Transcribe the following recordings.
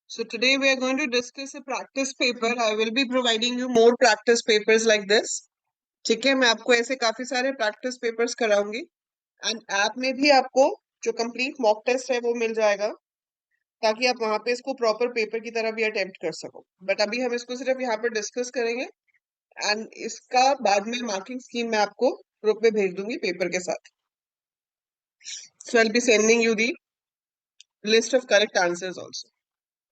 So today we are going to discuss a practice paper. I will be providing you more practice papers like this. ठीक है, मैं आपको ऐसे काफी सारे प्रैक्टिस पेपर्स कराऊंगी एंड ऐप में भी आपको जो कंप्लीट मॉक टेस्ट है वो मिल जाएगा ताकि आप वहां पे इसको प्रॉपर पेपर की तरह भी अटेम्प्ट कर सको. बट अभी हम इसको सिर्फ यहाँ पर डिस्कस करेंगे एंड इसका बाद में मार्किंग स्कीम मैं आपको ग्रुप में भेज दूंगी पेपर के साथ. So I will be sending you the list of correct answers also.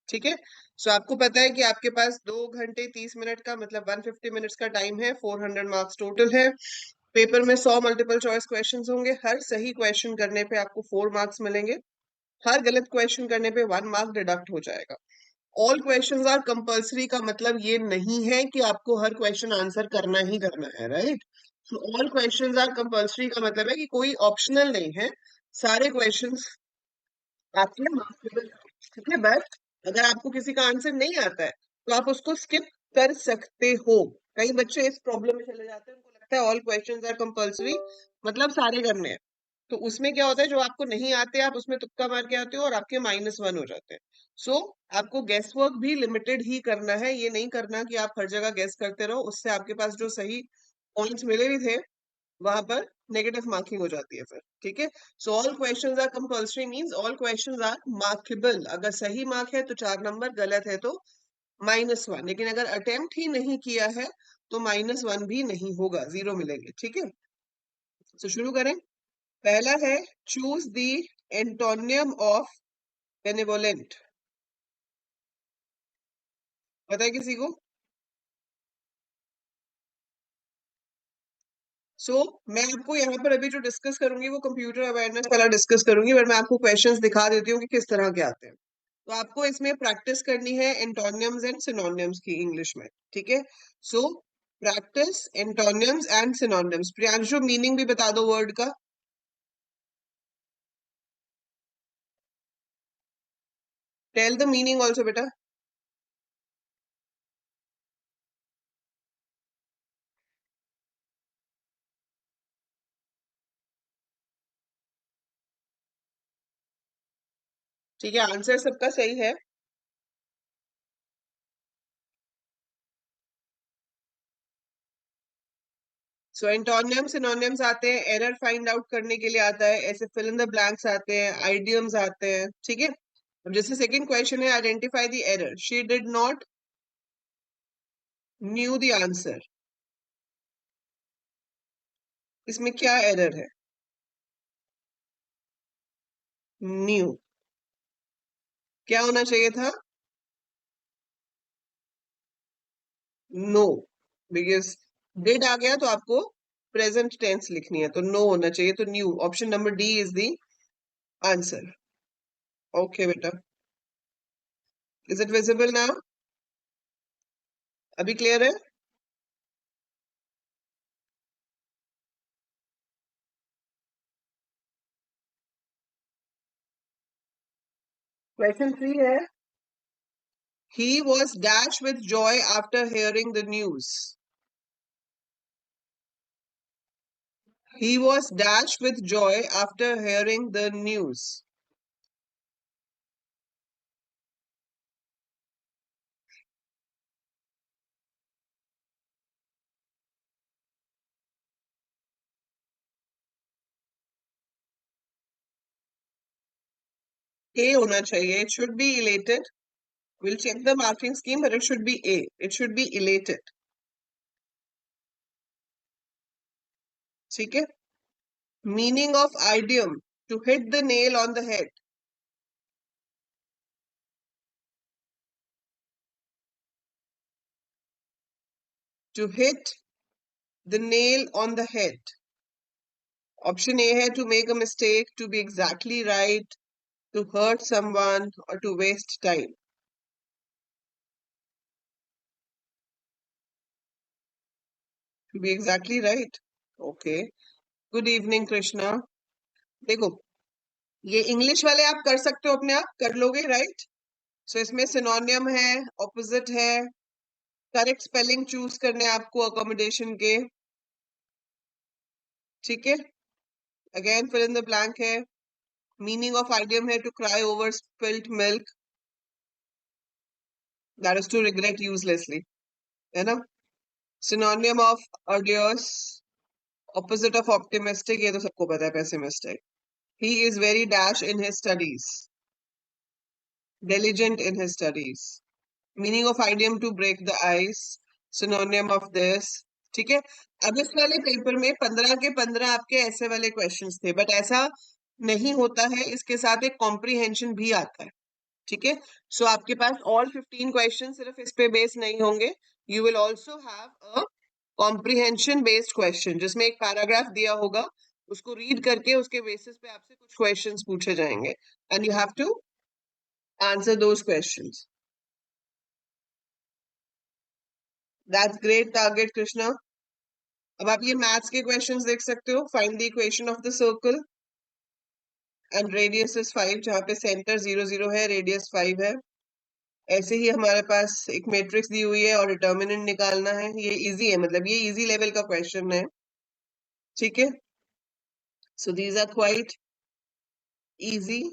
ठीक है. सो आपको पता है कि आपके पास 2 घंटे 30 मिनट का मतलब 150 मिनट्स का टाइम है. 400 मार्क्स टोटल है. पेपर में 100 मल्टीपल चॉइस क्वेश्चंस होंगे. हर सही क्वेश्चन करने पे आपको 4 मार्क्स मिलेंगे. हर गलत क्वेश्चन करने पे 1 मार्क डिडक्ट हो जाएगा. ऑल क्वेश्चंस आर कंपल्सरी का मतलब ये नहीं है कि आपको हर क्वेश्चन आंसर करना ही करना है, right. So all questions are compulsory का मतलब है कि कोई ऑप्शनल नहीं है. सारे क्वेश्चंस आपके मार्केबल. ठीक है. बट अगर आपको किसी का आंसर नहीं आता है तो आप उसको स्किप कर सकते हो. कई बच्चे इस प्रॉब्लम में चले जाते हैं. उनको लगता है ऑल क्वेश्चंस आर कंपल्सरी मतलब सारे करने हैं. तो उसमें क्या होता है, जो आपको नहीं आते आप उसमें तुक्का मार के आते हो और आपके -1 हो जाते हैं. सो आपको गेस वर्क भी लिमिटेड ही करना है. ये नहीं करना कि आप हर जगह गेस करते रहो. उससे आपके पास जो सही पॉइंट्स मिले भी थे वहां पर नेगेटिव मार्किंग हो जाती है फिर. ठीक है. So all questions are compulsory means all questions are markable. अगर सही मार्क है तो 4 नंबर, गलत है तो -1. लेकिन अगर अटेम्प्ट ही नहीं किया है तो -1 भी नहीं होगा, 0 मिलेंगे. ठीक है. तो शुरू करें. पहला है choose the antonym of benevolent. पता है किसी को? मैं आपको यहाँ पर अभी जो डिस्कस करूंगी वो कंप्यूटर अवेयरनेस वाला डिस्कस करूंगी. बट मैं आपको क्वेश्चंस दिखा देती हूँ कि किस तरह के आते हैं. तो आपको इसमें प्रैक्टिस करनी है एंटोनियम्स एंड सिनोनिम्स की इंग्लिश में. ठीक है. So practice एंटोनियम्स and synonyms. Priyanshu meaning भी बता दो वर्ड का. टेल द मीनिंग ऑल्सो बेटा. ठीक है. आंसर सबका सही है. सो एंटोनियम सिनोनिम्स आते हैं एरर फाइंड आउट करने के लिए आता है. ऐसे फिल इन द ब्लैंक्स आते हैं, आइडियम्स आते हैं. ठीक है. अब जैसे सेकंड क्वेश्चन है identify the error. She did not new the answer. इसमें क्या एरर है? न्यू. क्या होना चाहिए था? नो. बिकॉज डिड आ गया तो आपको प्रेजेंट टेंस लिखनी है तो नो होना चाहिए. तो न्यू. Option number D is the answer. Okay बेटा. Is it visible now? अभी क्लियर है? क्वेश्चन 3 है. He was dashed with joy after hearing the news. He was dashed with joy after hearing the news. A होना चाहिए. It should be elated. We'll check the marking scheme, but it should be A. It should be elated. ठीक है. Meaning of idiom. To hit the nail on the head. To hit the nail on the head. Option A है to make a mistake, to be exactly right, to hurt someone, or to waste time. To be exactly right. Okay. Good evening, Krishna. देखो, ये English वाले आप कर सकते हो अपने आप कर लोगे, राइट. सो इसमें सिनोनियम है, ऑपोजिट है, करेक्ट स्पेलिंग चूज करने आपको अकोमोडेशन के. ठीक है. Again fill in the blank है. मीनिंग ऑफ आइडियम है to cry over spilt milk. That is to regret uselessly, है ना? Synonym of arduous, opposite of optimistic, ये तो सबको पता है, pessimistic. He is very dash in his studies, diligent in his studies. Meaning of idiom to break the ice, synonym of this. ठीक है. अब इस वाले पेपर में 15 के 15 आपके ऐसे वाले क्वेश्चंस थे, बट ऐसा नहीं होता है, इसके साथ एक कॉम्प्रीहेंशन भी आता है. ठीक है. सो आपके पास ऑल 15 क्वेश्चन सिर्फ इस पे बेस्ड नहीं होंगे. You will also have a comprehension based question, जिसमें एक पैराग्राफ दिया होगा, उसको रीड करके उसके बेसिस पे आपसे कुछ क्वेश्चंस पूछे जाएंगे, and you have to answer those questions. That's great target, Krishna. अब आप ये मैथ्स के क्वेश्चंस देख सकते हो. Find the equation of the circle and radius is 5, जहां पे सेंटर 0 0 है, रेडियस 5 है. ऐसे ही हमारे पास एक मैट्रिक्स दी हुई है और डिटर्मिनेंट निकालना है. ये इजी है, मतलब ये इजी लेवल का क्वेश्चन है. ठीक है. So these are quite easy,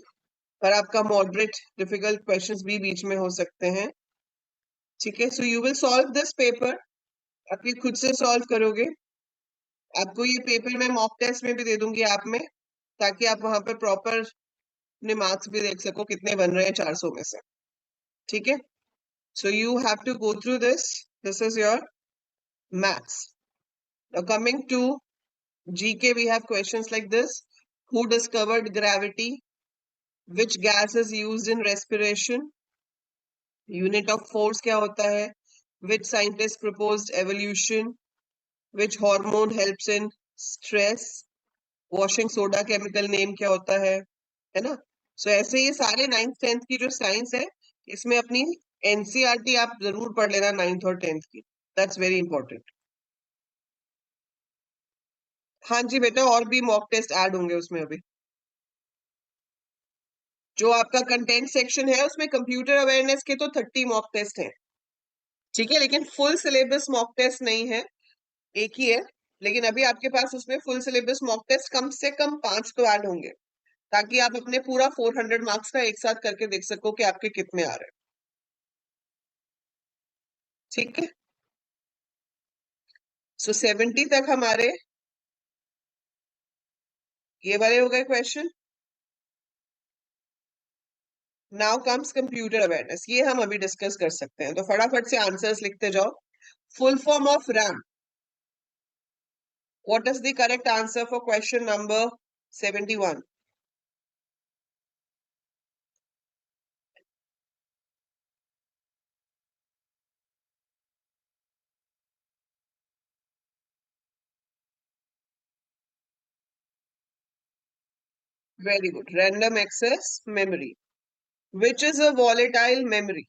पर आपका मॉडरेट डिफिकल्ट क्वेश्चंस भी बीच में हो सकते हैं. ठीक है. So you will solve this paper. आप ये खुद से सॉल्व करोगे. आपको ये पेपर मैं मॉक टेस्ट में भी दे दूंगी ऐप में, ताकि आप वहां पर प्रॉपर अपने मार्क्स भी देख सको कितने बन रहे हैं 400 में से. ठीक है. So you have to go through this. This is your maths. Now coming to GK, we have questions like this. Who discovered gravity? Which gas is used in respiration? Unit of force क्या होता है? Which scientist proposed evolution? Which hormone helps in stress? Washing soda chemical name क्या होता है ना? So ऐसे ये सारे 9th 10th की जो साइंस है, इसमें अपनी NCERT आप जरूर पढ़ लेना 9th और 10th की. That's very important. हाँ जी बेटा, और भी मॉक टेस्ट ऐड होंगे उसमें अभी. जो आपका कंटेंट सेक्शन है उसमें कंप्यूटर अवेयरनेस के तो 30 मॉक टेस्ट हैं. ठीक है. लेकिन फुल सिलेबस मॉक टेस्ट नहीं है, एक ही है. लेकिन अभी आपके पास उसमें फुल सिलेबस मॉक टेस्ट कम से कम 5 तो ऐड होंगे, ताकि आप अपने पूरा 400 मार्क्स का एक साथ करके देख सको कि आपके कितने आ रहे हैं. ठीक है. सो 70 तक हमारे ये वाले हो गए question. Now comes computer awareness. ये हम अभी डिस्कस कर सकते हैं, तो फटाफट से आंसर्स लिखते जाओ. Full form of RAM. What is the correct answer for question number 71? Very good. Random access memory. Which is a volatile memory?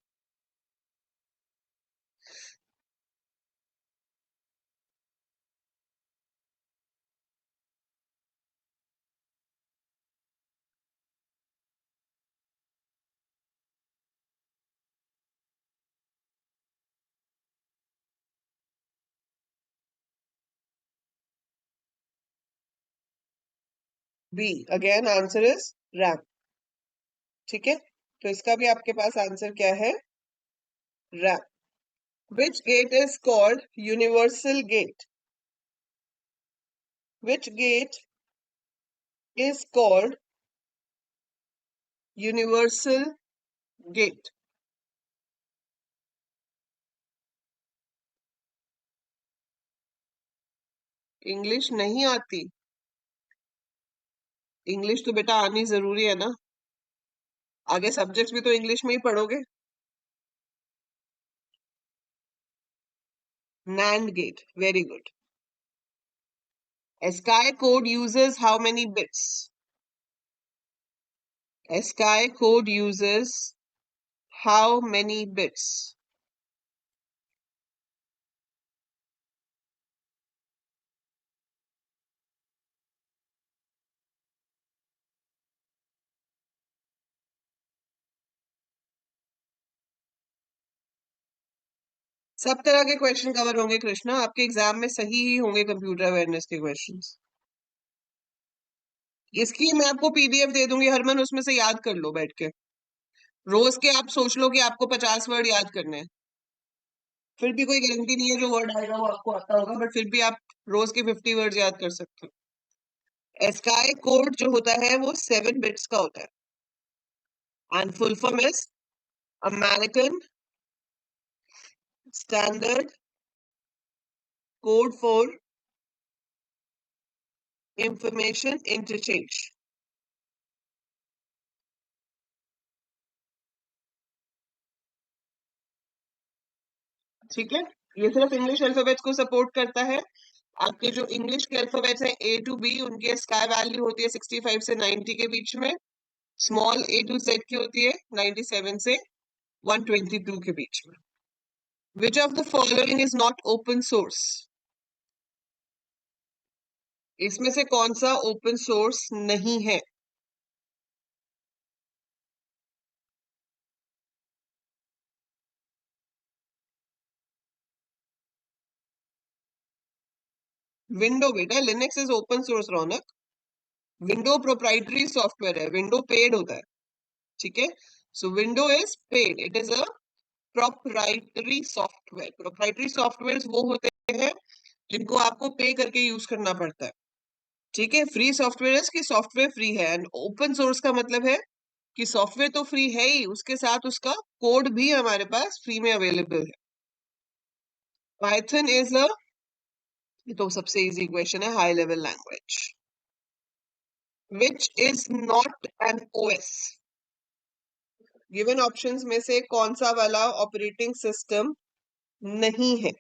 B. Again, answer is RAM. ठीक है. तो इसका भी आपके पास आंसर क्या है? RAM. Which gate is called universal gate? Which gate is called universal gate? English नहीं आती? इंग्लिश तो बेटा आनी जरूरी है ना. आगे सब्जेक्ट्स भी तो इंग्लिश में ही पढ़ोगे. NAND gate. Very good. ASCII code uses how many bits? ASCII code uses how many bits? सब तरह के क्वेश्चन कवर होंगे कृष्णा, आपके एग्जाम में सही ही होंगे कंप्यूटर अवेयरनेस के क्वेश्चंस. इसकी मैं आपको PDF दे दूंगी हरमन, उसमें से याद कर लो बैठ के. रोज के आप सोच लो कि आपको 50 वर्ड याद करने हैं, फिर भी कोई गारंटी नहीं है जो वर्ड आएगा वो आपको आता होगा, बट फिर भी आप रोज के 50 वर्ड याद कर सकते हो। एस्काई कोड जो होता है वो 7 बिट्स का होता है, and full form is American standard code for information interchange. ठीक है, ये सिर्फ इंग्लिश अल्फाबेट्स को सपोर्ट करता है। आपके जो इंग्लिश के अल्फाबेट्स हैं ए टू बी, उनकी स्काई वैल्यू होती है 65 से 90 के बीच में। स्मॉल ए टू जेड की होती है 97 से 122 के बीच में। Which of the following is not open source? इसमें से कौन सा ओपन सोर्स नहीं है? विंडो बेटा, Linux is open source Raunak. Window proprietary software है, विंडो पेड होता है। ठीक है, so window is paid, it is a proprietary software. Proprietary software वो होते हैं जिनको आपको पे करके यूज करना पड़ता है। ठीक है, फ्री सॉफ्टवेयर की सॉफ्टवेयर फ्री है, एंड ओपन सोर्स का मतलब है कि सॉफ्टवेयर तो फ्री है ही, उसके साथ उसका कोड भी हमारे पास फ्री में अवेलेबल है। पाइथन इज अ, ये तो सबसे इजी क्वेश्चन है, high level language. Which is not an OS? Given options में से कौन सा वाला ऑपरेटिंग सिस्टम नहीं है?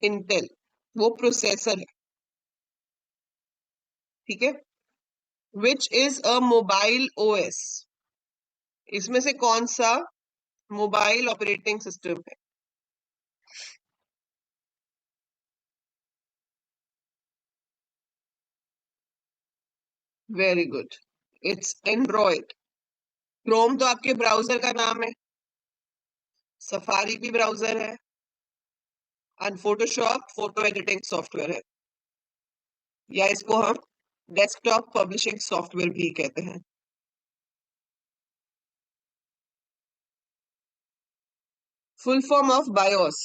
इंटेल, वो प्रोसेसर है। ठीक है, which is a mobile OS? इसमें से कौन सा मोबाइल ऑपरेटिंग सिस्टम है? Very good, it's Android. Chrome तो आपके ब्राउजर का नाम है, सफारी भी ब्राउजर है, and Photoshop photo editing software है, या इसको हम डेस्कटॉप पब्लिशिंग सॉफ्टवेयर भी कहते हैं। Full form of BIOS?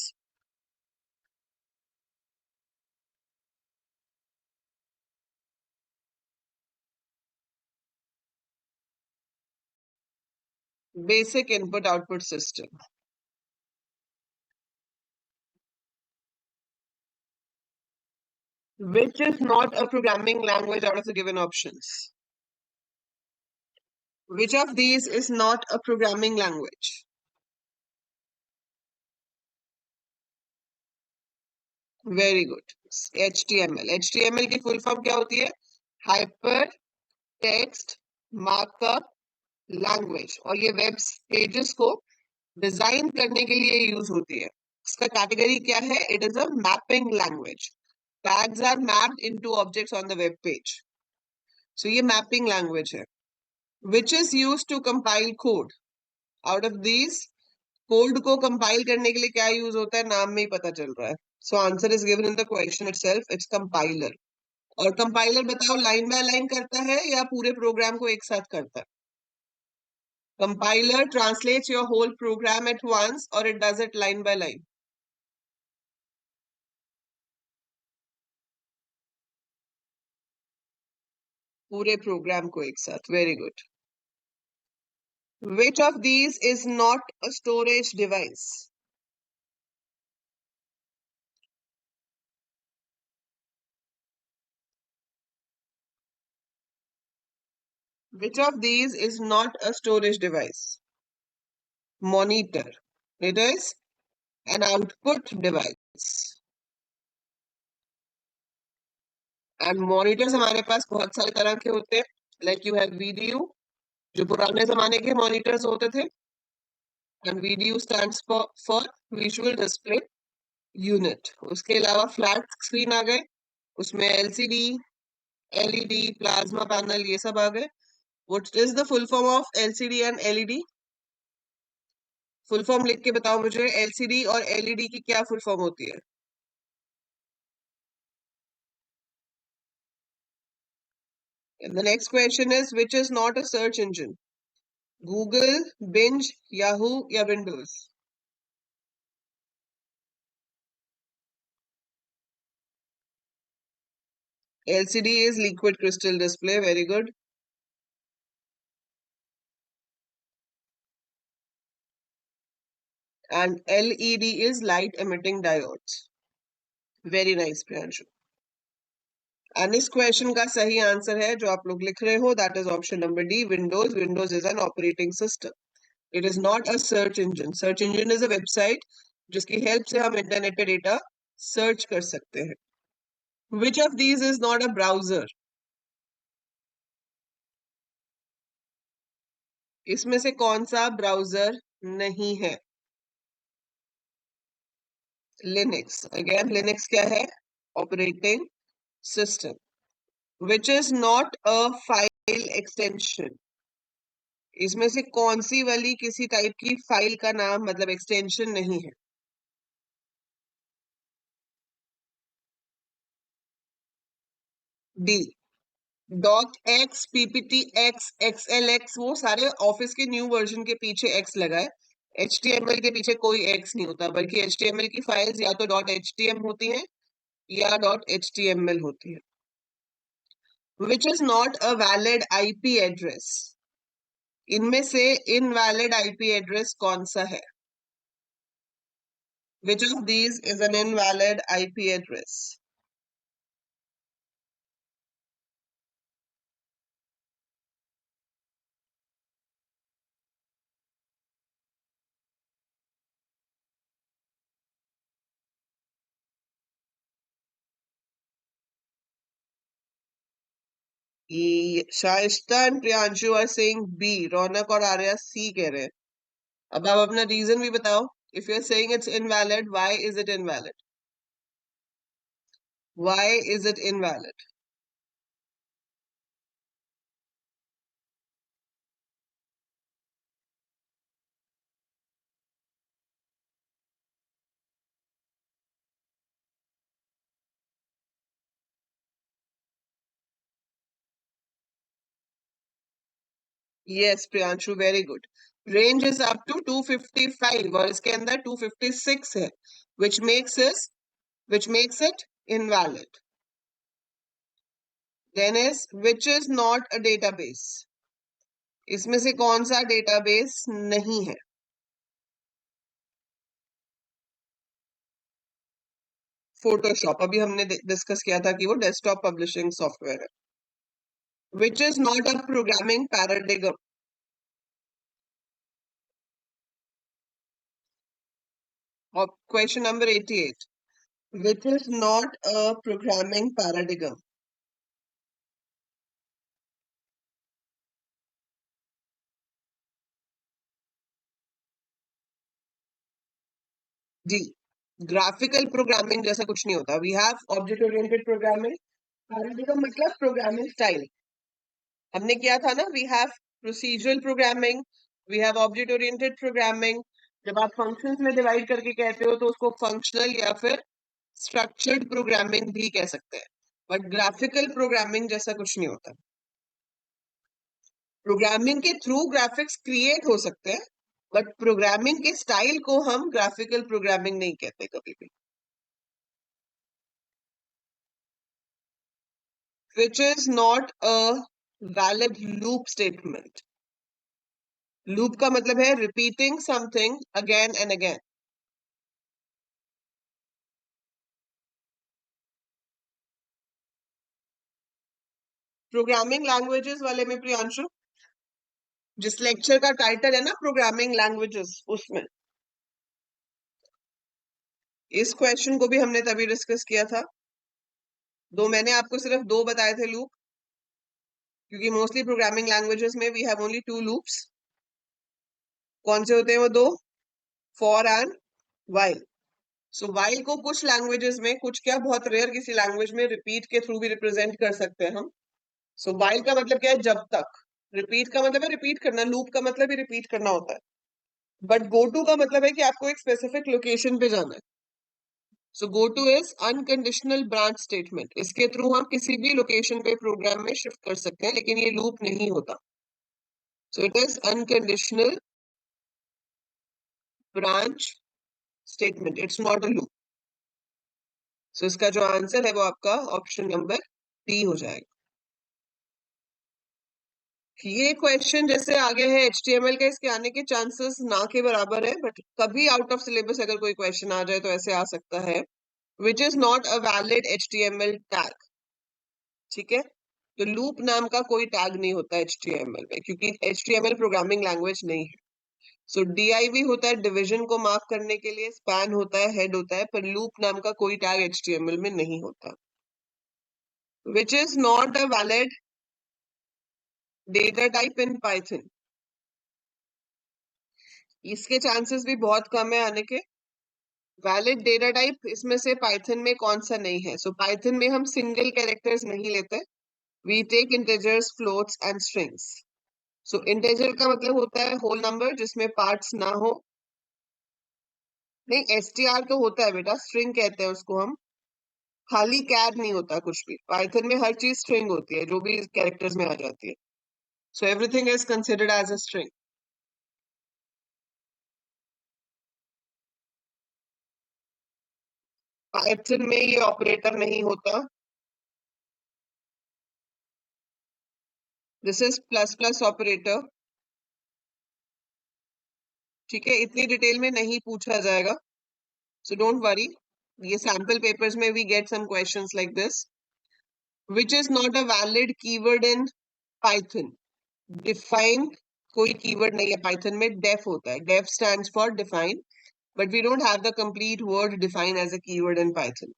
Basic input output system. Which is not a programming language out of the given options? Which of these is not a programming language? Very good. HTML. HTML की full form क्या होती है? Hyper text markup language, और ये web pages को design करने के लिए यूज होती है। इसका कैटेगरी क्या है? It is a mapping language. Tags are mapped into objects on the web page, so ये मैपिंग लैंग्वेज है। Which is use to compile code? Out of these, code को कंपाइल करने के लिए क्या यूज होता है? नाम में ही पता चल रहा है। So answer is given in the question itself, it's compiler. और कंपाइलर बताओ, लाइन बाय लाइन करता है या पूरे प्रोग्राम को एक साथ करता है? Compiler translates your whole program at once, or it does it line by line? पूरे प्रोग्राम को एक साथ। Very good. Which of these is not a storage device? Which of these is not a storage device? Monitor. It is an output device. And monitors हमारे पास बहुत सारे तरह के होते हैं, like you have VDU, जो पुराने जमाने के monitors होते थे, and VDU stands for Visual Display Unit. उसके अलावा फ्लैट स्क्रीन आ गए, उसमें LCD, LED, प्लाज्मा पैनल, ये सब आ गए। What is the full form of LCD and LED? Full form लिख के बताओ मुझे, LCD और LED की क्या फुल फॉर्म होती है? The next question is, which is not a search engine? Google, Bing, Yahoo या Windows? LCD is liquid crystal display. Very good. And LED is light emitting diodes. Very nice, Priyanshu. And इस question का सही answer है जो आप लोग लिख रहे हो, that is option number D, Windows. Windows is an operating system. It is not a search engine. Search engine is a website जिसकी हेल्प से हम इंटरनेट पे डेटा सर्च कर सकते हैं. विच of these is not a browser? इसमें से कौन सा ब्राउजर नहीं है? लिनक्स. अगेन लिनक्स क्या है? Operating system. Which is not a file extension? इसमें से कौन सी वाली किसी टाइप की फाइल का नाम मतलब एक्सटेंशन नहीं है? D. Dot x, PPT x, XL x, वो सारे ऑफिस के न्यू वर्जन के पीछे एक्स लगा है. HTML के पीछे कोई एक्स नहीं होता, बल्कि HTML की फाइल्स या तो डॉट HTM होती हैं या डॉट HTML होती है. Which is not a valid IP address? इनमें से इनवैलिड IP एड्रेस कौन सा है? Which of these is an invalid IP address? Shaista and Priyanshu are saying B. Raunak और आर्या सी कह रहे हैं. अब आप अपना रीजन भी बताओ. If you are saying it's invalid, why is it invalid? Why is it invalid? Yes Priyanshu, very good. Range is up to 255 और इसके अंदर 256 है, which makes is which makes it invalid. Then is which is not a database? इसमें से कौन सा database नहीं है? फोटोशॉप. अभी हमने डिस्कस किया था कि वो डेस्कटॉप पब्लिशिंग सॉफ्टवेयर है. Which is not a programming paradigm? Question number 88. Which is not a programming paradigm? जी. ग्राफिकल प्रोग्रामिंग जैसा कुछ नहीं होता. We have object oriented programming. Paradigm मतलब प्रोग्रामिंग स्टाइल. हमने किया था ना, we have procedural programming, we have object oriented programming. जब आप फंक्शंस में डिवाइड करके कहते हो तो उसको फंक्शनल या फिर स्ट्रक्चर्ड प्रोग्रामिंग भी कह सकते हैं. बट ग्राफिकल प्रोग्रामिंग जैसा कुछ नहीं होता. प्रोग्रामिंग के थ्रू ग्राफिक्स क्रिएट हो सकते हैं, बट प्रोग्रामिंग के स्टाइल को हम ग्राफिकल प्रोग्रामिंग नहीं कहते कभी भी. Which is not a valid loop statement? Loop का मतलब है repeating something again and again. Programming languages वाले में प्रियांशु, जिस लेक्चर का टाइटल है ना प्रोग्रामिंग लैंग्वेजेस, उसमें इस क्वेश्चन को भी हमने तभी डिस्कस किया था. मैंने आपको सिर्फ दो बताए थे लूप, क्योंकि मोस्टली प्रोग्रामिंग लैंग्वेजेस में we have only two loops. कौन से होते हैं वो दो? For and while. So while को कुछ लैंग्वेजेस में, कुछ क्या बहुत रेयर किसी लैंग्वेज में रिपीट के थ्रू भी रिप्रेजेंट कर सकते हैं हम. सो व्हाइल का मतलब क्या है? जब तक. रिपीट का मतलब है रिपीट करना. लूप का मतलब ही रिपीट करना होता है. बट गो टू का मतलब है कि आपको एक स्पेसिफिक लोकेशन पे जाना है. So go to is unconditional branch statement, इसके थ्रू हम किसी भी लोकेशन पे प्रोग्राम में शिफ्ट कर सकते हैं, लेकिन ये लूप नहीं होता. So it is unconditional branch statement, it's not a loop. So इसका जो आंसर है वो आपका ऑप्शन नंबर डी हो जाएगा. ये क्वेश्चन जैसे आगे है HTML का, इसके आने के चांसेस ना के बराबर है, बट कभी आउट ऑफ सिलेबस अगर कोई क्वेश्चन आ जाए तो ऐसे आ सकता है. Which is not a valid HTML tag. ठीक है, तो लूप नाम का कोई टैग नहीं होता HTML में, क्योंकि HTML प्रोग्रामिंग लैंग्वेज नहीं है. सो DIV होता है डिवीजन को मार्क करने के लिए, स्पैन होता है, हेड होता है, पर लूप नाम का कोई टैग HTML में नहीं होता. विच is not a valid data type in Python. इसके चांसेस भी बहुत कम है आने के. वैलिड डेटा टाइप इसमें से पाइथन में कौन सा नहीं है? सो पाइथन में हम सिंगल कैरेक्टर्स नहीं लेते, we take integers, floats and strings. So integer का मतलब होता है होल नंबर जिसमें पार्ट्स ना हो. नहीं, STR तो होता है बेटा, स्ट्रिंग कहते हैं उसको हम. खाली कैर नहीं होता कुछ भी, पाइथन में हर चीज स्ट्रिंग होती है जो भी कैरेक्टर्स में आ जाती है. So everything is considered as a string. Python में ये ऑपरेटर नहीं होता. This is plus plus operator. ठीक है, इतनी डिटेल में नहीं पूछा जाएगा, सो डोंट वरी. ये सैम्पल पेपर्स में we get some questions like this. Which is not a valid keyword in Python. Define कोई कीवर्ड नहीं है पाइथन में, डेफ होता है. Def stands for define, but we don't have the complete word define as a keyword in Python.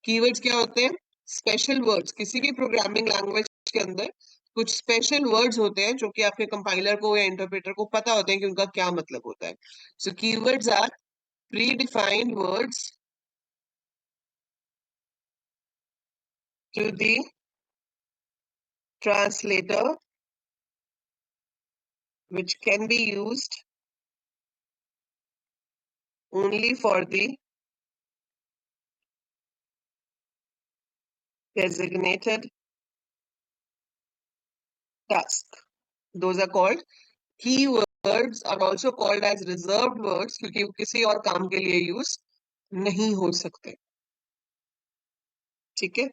Keywords क्या होते हैं? Special words. किसी भी प्रोग्रामिंग लैंग्वेज के अंदर कुछ स्पेशल वर्ड्स होते हैं जो कि आपके कंपाइलर को या इंटरप्रेटर को पता होते हैं कि उनका क्या मतलब होता है. So keywords are predefined words to the translator which can be used only for the designated task. Those are called keywords, are also called as reserved words क्योंकि वो किसी और काम के लिए यूज नहीं हो सकते. ठीक है.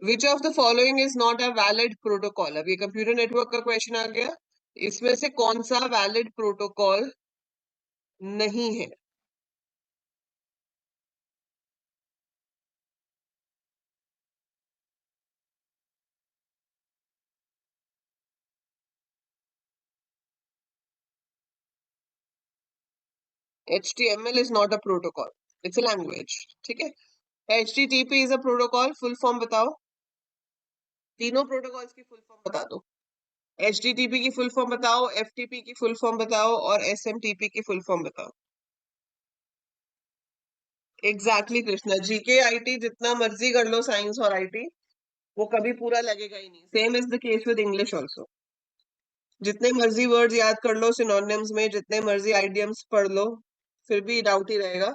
Which of the following is not a valid protocol. अब ये कंप्यूटर नेटवर्क का क्वेश्चन आ गया. इसमें से कौन सा वैलिड प्रोटोकॉल नहीं है? HTML is not a protocol. It's a language. ठीक है. HTTP is a protocol. Full form बताओ. तीनों प्रोटोकॉल्स की फुल फॉर्म बता दो. HTTP की फुल फॉर्म बताओ, FTP की फुल फॉर्म बताओ और SMTP की फुल फॉर्म बताओ. एग्जैक्टली कृष्णा. GK IT जितना मर्जी कर लो, साइंस और IT, वो कभी पूरा लगेगा ही नहीं. Same is the case with English also. जितने मर्जी वर्ड याद कर लो सिनोनिम्स में, जितने मर्जी आइडियम्स पढ़ लो, फिर भी डाउट ही रहेगा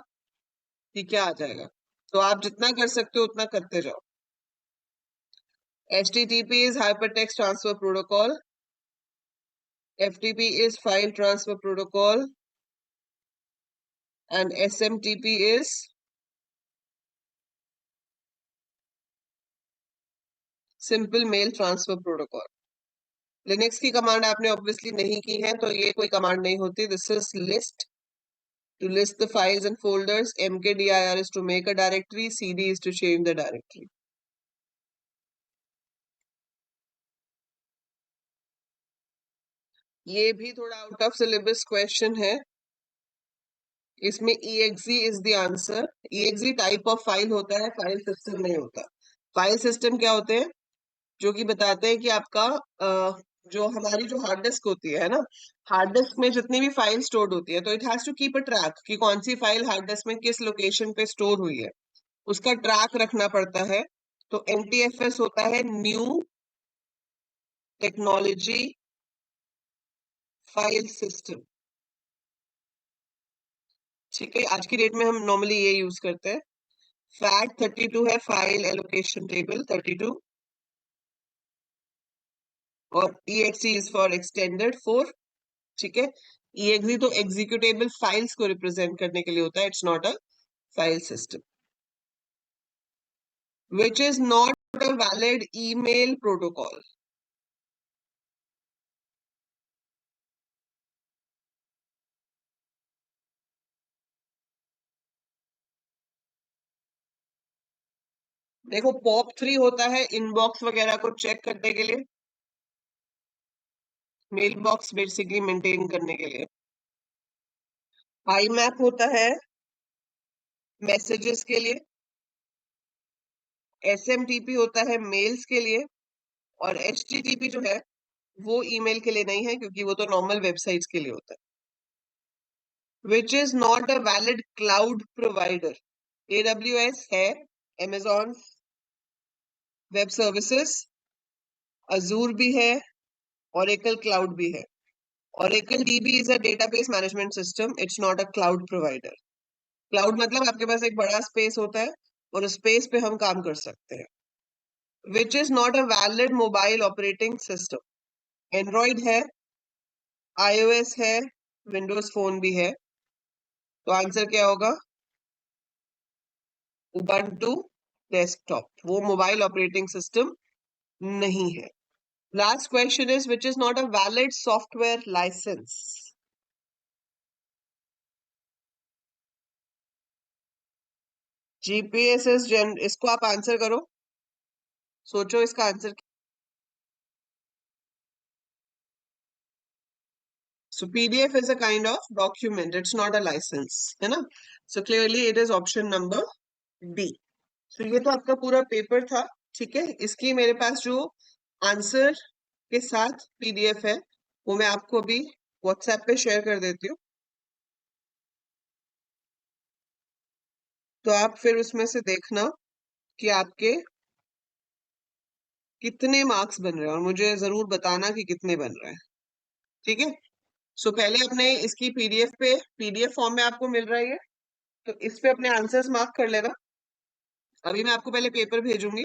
कि क्या आ जाएगा. तो आप जितना कर सकते हो उतना करते जाओ. HTTP is hypertext transfer protocol. FTP is file transfer protocol. And SMTP is simple mail transfer protocol. Linux की कमांड आपने ऑब्वियसली नहीं की है, तो ये कोई कमांड नहीं होती. This is list, to list the files and folders. mkdir is to make a directory. cd is to change the directory. ये भी थोड़ा आउट ऑफ सिलेबस क्वेश्चन है. इसमें exe is the answer. exe type of file होता है, file system नहीं होता. File system क्या होते हैं? जो कि बताते हैं कि आपका जो हमारी जो हार्ड डिस्क होती है ना, हार्ड डिस्क में जितनी भी फाइल स्टोर्ड होती है, तो it has to keep a track कि कौन सी फाइल हार्ड डिस्क में किस लोकेशन पे स्टोर हुई है, उसका ट्रैक रखना पड़ता है. तो NTFS होता है न्यू टेक्नोलॉजी फाइल सिस्टम. ठीक है, आज की डेट में हम नॉर्मली ये यूज करते हैं। फैट 32 है, फाइल एलोकेशन टेबल 32, और EXE इज फॉर एक्सटेंडेड 4। ठीक है, EXE तो एग्जीक्यूटेबल फाइल्स को रिप्रेजेंट करने के लिए होता है, it's not a file system. Which is not a valid email protocol. देखो, POP3 होता है इनबॉक्स वगैरह को चेक करने के लिए, मेल बॉक्स बेसिकली मेंटेन करने के लिए। IMAP होता है मैसेजेस के लिए। SMTP होता है मेल्स के लिए। और HTTP जो है वो ईमेल के लिए नहीं है, क्योंकि वो तो नॉर्मल वेबसाइट्स के लिए होता है। Which is not a valid cloud provider. AWS है, Amazon वेब सर्विसेज, अजूर भी है, Oracle क्लाउड भी है। Oracle DB is a database management system, it's not a cloud provider. Cloud मतलब आपके पास एक बड़ा स्पेस होता है और उस स्पेस पे हम काम कर सकते हैं। Which is not a valid mobile operating system. Android है, iOS है, विंडोज फोन भी है। तो आंसर क्या होगा? उबंटू डेस्कटॉप वो मोबाइल ऑपरेटिंग सिस्टम नहीं है। Last question is which is not a valid software license. GPSS जन, इसको आप आंसर करो, सोचो इसका answer. So PDF is a kind of document, it's not a license, है ना? So clearly it is option number D. So ये तो आपका पूरा पेपर था। ठीक है, इसकी मेरे पास जो आंसर के साथ PDF है वो मैं आपको अभी WhatsApp पे शेयर कर देती हूँ। तो आप फिर उसमें से देखना कि आपके कितने मार्क्स बन रहे हैं और मुझे जरूर बताना कि कितने बन रहे हैं। ठीक है, सो पहले अपने इसकी PDF फॉर्म में आपको मिल रहा है ये, तो इस पे अपने आंसर्स मार्क कर लेना। अभी मैं आपको पहले पेपर भेजूंगी,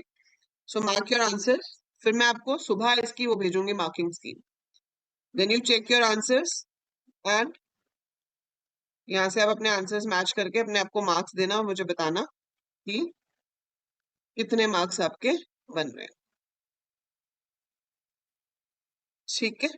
सो मार्क योर आंसर। फिर मैं आपको सुबह इसकी वो भेजूंगी marking scheme. Then you check your answers and यहाँ से आप अपने आंसर्स मैच करके अपने आप को मार्क्स देना और मुझे बताना कि कितने मार्क्स आपके बन रहे हैं। ठीक है।